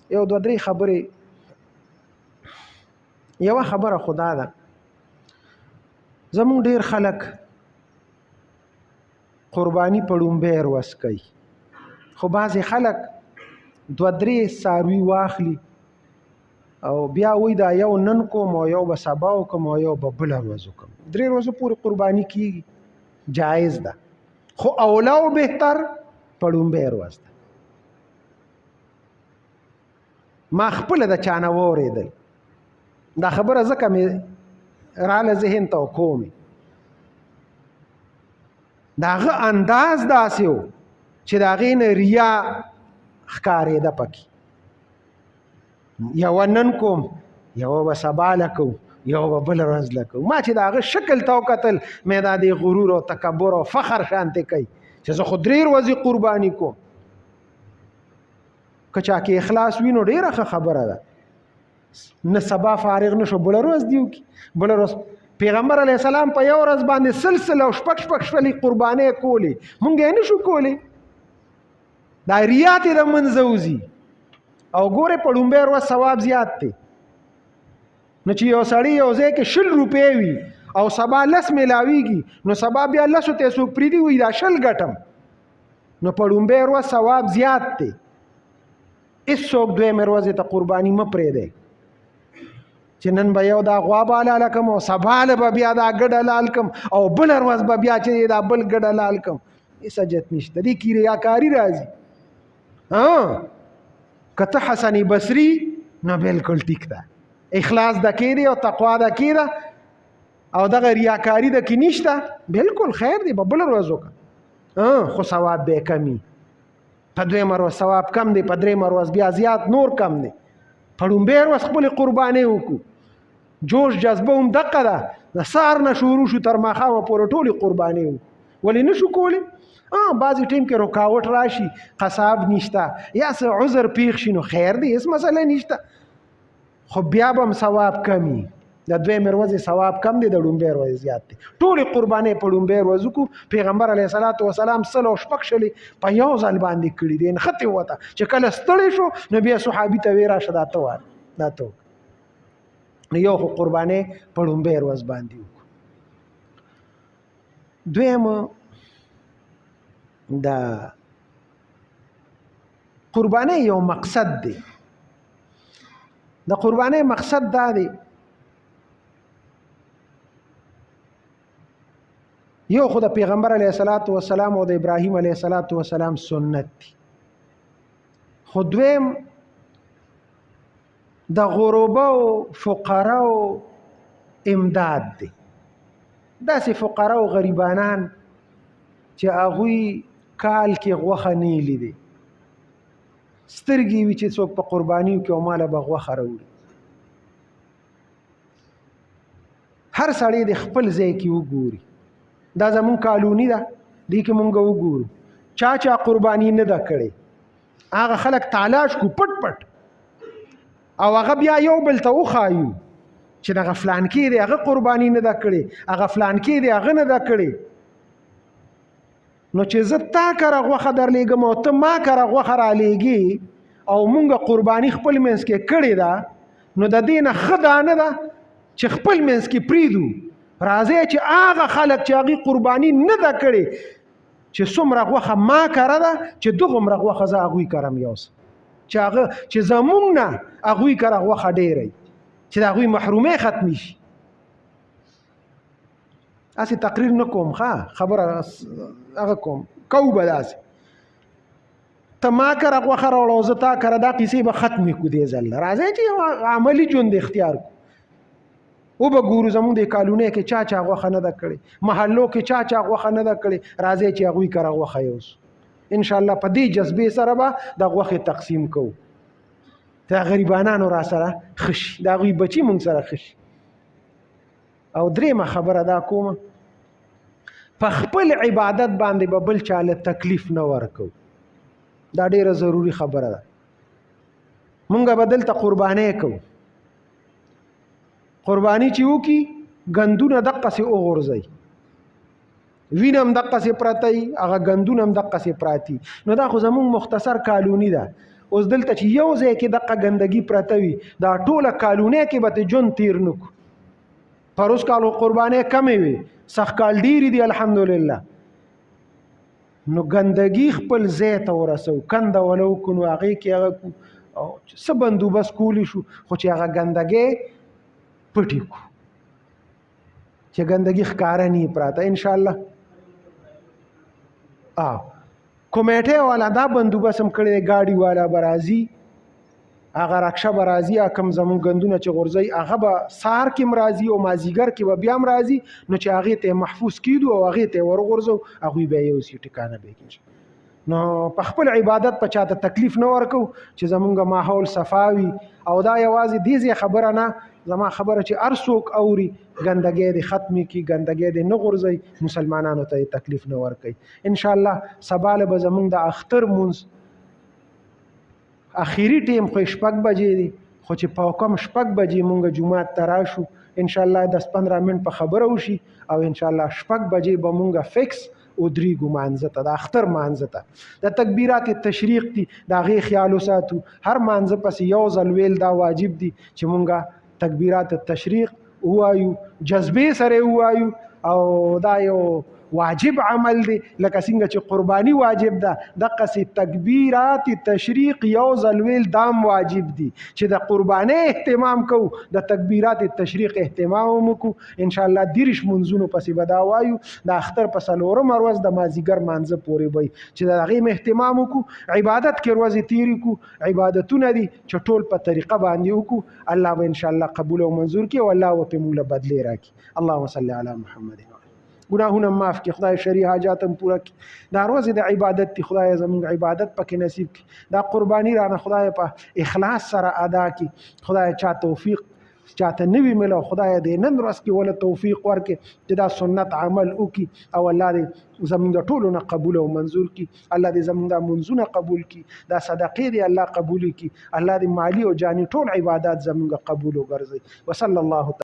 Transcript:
یو دوه درې خبرې. یوه خبره خدا ده، زمونږ ډېر خلک قرباني په لومبۍ ورځ کوي، خو بعضې خلک دوه درې څاروي واخلي او بیا وایي دا یو نن کوم او یو به سبا وکړم او یو به بله ورځ وکړم. 3 ورځو پورې قرباني کېږي، جایز ده، خو اولا او بهتر په لومبۍ ورځ ده. ما خپله د چا نه واورېدل، دا خبره ځکه مې راله ذهن ته کومې، د هغه انداز داسې و چې د هغې نه ریا ښکارېده پکې. یوه نن کوم، یوه به سبا له کوم، یو به بله ورځ له کوم. ما چې د هغه شکل ته وکتل، مې دا د غرور او تکبر او فخر شانتې کوي چې زه خو 3 ورځې قرباني کوم. که چا کې اخلاص وي نو ډېره ښه خبره ده، نه سبا فارغ نه شو بله ورځ دې وکړي. بله ورځ پیغمبر علیه السلام په یو ورځ باندې سلسله او شپږ شپلې قربانۍ کولې، مونږ یې نه شو کولی. دا ریات یې د منځه وځي. او ګورې په لومبۍ ورځ ثواب زیات دی. نو چې یو سړی یو ځای کې 20 روپۍ وي او سبا 10 میلاویږي، نو سبا بیا 10 ته څوک پرېږدي وایي دا 20 ګټم. نو په لومبۍ ورځ ثواب زیات دی. هېڅوک دویمې ورځې ته قرباني مه پرېږدئ چې نن به یو دا غوا به حلاله کړم او سبا له به بیا دا ګډ حلال کړم او بله ورځ به بیا چې دا بل ګډ حلال کړم. هېڅ حاجت نشته، دې کې ریاکاري راځي. که ته حسن بصري نو بالکل ټیک ده، اخلاص د کې دی او تقوا د کې ده او دغه ریاکاري د کې نشته، بالکل خیر دی، به بله ورځ وکړه. خو ثواب به یې کم وي. په 2 ورځ ثواب کم دی، په 3 ورځ بیا زیات نور کم دی. په لومبۍ ورځ خپلې قربانۍ وکړو. جوش جذبه هم دقه ده، د سهار نه شروع شو تر ماښامه پورې ټولې قربانۍ وکړو. ولې نه شو کولی؟ بعضې ټیم کې رکاوټ راشي، قصاب نشته یا څه عذر پیښ شي، نو خیر دی، هېڅ مسله نشته، خو بیا به هم ثواب کم وي. د 2 ورځې ثواب کم دی، د لومبۍ ورځې زیات دی. ټولې قربانۍ په لومبۍ ورځ وکړو. پیغمبر علیه السلام 106 په یو ځل باندې کړي دي. نښتې وته چې کله ستړی شو نو بیا صحابي ته ویې راشه دا ته واره دا ته وکړه. نو یو خو قربانۍ په لومبۍ ورځ باندې وکړو. دویمه د قربانۍ یو مقصد دی. د قربانۍ مقصد دا دی، یو خو د پیغمبر علیه السلام او د ابراهیم علیه السلام سنت دی، خو دویم د غربا او فقراو امداد دی. داسې فقرا او غریبانان چې هغوی کال کې غوښه نه لیدي، سترګې وي چې څوک په قرباني وکړي او ماله به غوښه راوړي. هر سړی د خپل ځای کې وګوري. دا زمونږ کالوني ده، دې کې مونږ وګورو چا قرباني نه ده کړې. هغه خلک تالاش کو پټ پټ او هغه بیا یو بل ته وښایو چې دغه فلان کې دی هغه قرباني نه ده کړې، هغه فلان کې دی هغه نه ده کړې. نو چې زه تا کره غوښه درلیږم او ته ما کره غوښه رالیږي او مونږ قرباني خپل منځ کې کړې ده، نو د دې نه ښه دا نه ده چې خپل منځ کې پرېږدو. راځئ چې هغه خلک چې هغې قرباني نه ده کړې، چې څومره غوښه ما کره ده، چې دغومره غوښه زه هغوی کرم یو څه، چې زمونږ نه هغوی کره غوښه ډېره وي، چې د هغوی محرومۍ ختمې شي. هسې تقریر نه کوم، خبره هغه کوم کو به داسې ته ما کره غوښه راوړه او زه تا کره، دا قیسې به ختمې کړو دې ځل. راځئ چې یو عملي ژوند اختیار کړو. وبه ګورو زمونږ د کالونۍ کې چا غوښه نه ده کړې، محلو کې چا غوښه نه ده کړې. راځئ چې هغوی کره غوښه یوسو. انشاءالله په دې جذبې سره به د غوښې تقسیم کوو. دا غریبانانو را سره ښه شي، د هغوی بچي مونږ سره ښه شي. او درېیمه خبره دا کومه، په خپل عبادت باندې به بل چاله تکلیف نه ورکو. دا ډیره ضروری خبره ده. مونږ به دلته قربانۍ کوو، قرباني چې وکړي ګندونه دقسې وغورځئ، وینه هم دقسې پرته وي، هغه ګندونه هم دقسې پراته وي. نو دا خو زمونږ مختصر کالوني ده. اوس دلته چې یو ځای کې دغه ګندګي پرته وي دا ټوله کالونه کې به ته ژوند تیر نه کړو. پروس کالو قربانۍ کمې وي، سخت کال ډېرې دي الحمدلله. نو ګندګي خپل ځای ته ورسو، کنده وله وکړو نو هغې کې هغه کړو او څه بندوبست کولی شو، خو چې هغه ګندګۍ پټې کړو چې ګندګي ښکاره نه پراته انشاءالله. کمیټې والا دا بندوبست هم کړی دی، ګاډي والا به راځي، هغه رکشه به راځي، کم زمونږ ګندونه چې غورځوي هغه به سهار کې هم راځي او مازدیګر کې به بیا هم راځي، نو چې هغې ته محفوظ کیدو او هغې ته ورغورځو، هغوی به یوسي ټکانه به کېږي. نو په خپل عبادت په چاته تکلیف نه ورکو چې زمونږ ماحول صفا وي. او دا یوازې دې ځای خبره نه، زما خبره چې هر څوک اوري ګندګۍ دې ختمې کړي، ګندګۍ دې نه غورځوي، مسلمانانو ته تکلیف نه ورکوي. انشاءالله سبا له به زمونږ د اختر مونځ اخیری ټیم خو 6 بجې دی، خو چې په کم 6 بجې مونږ جمعات ته راشو انشاءالله 10-15 منټ په خبره وشي او انشاءالله 6 بجې به مونږ فکس ودرېږو مانځه ته، د اختر مانځه ته. د تکبیرات تشریق دي د هغې خیال وساتو، هر مانځه پسې یو ځل ویل دا واجب دي چې مونږ تکبیرات تشریق ووایو، جذبې سره ووایو، او دا یو واجب عمل دی لکه څنګه چې قربانی واجب ده، دقسې تکبیرات تشریق یو ځل ویل دام واجب دي چې د قربانی اهتمام کوو، د تکبیرات تشریق اهتمام وکړو. انشاءالله 30 منځونو پسې به دا وایو، د اختر په 4مه ورځ د مازدیګر مانځه پورې به چې د هغې اهتمام وکړو. عبادت کې ورځې تېرې کړو، عبادتونه دي چې ټول په طریقه باندې وکړو. الله به انشاءالله قبول او منظور کړي او الله به پرې موږ له بدلې راکړي. اللهم صل علی محمد. ګناهونه معاف کړي خدای، شرعي حاجات هم پوره کړي. دا ورځې د عبادت دي، خدای زموږ عبادت پکې نصیب کړي. دا قرباني رانه خدای په اخلاص سره ادا کړي. خدای چا توفیق چاته نوی ملو، خدای دې نن ورځ کې ولا توفیق ورکړي چې دا سنت عمل وکړي او الله دې زموږ د ټولو نه قبول او منظور کړي. الله دې زموږ د منځونه قبول کړي، دا صدقې دې الله قبول کړي. الله دې مالی او جاني ټول عبادت زموږ قبول وګرځي. وصلی الله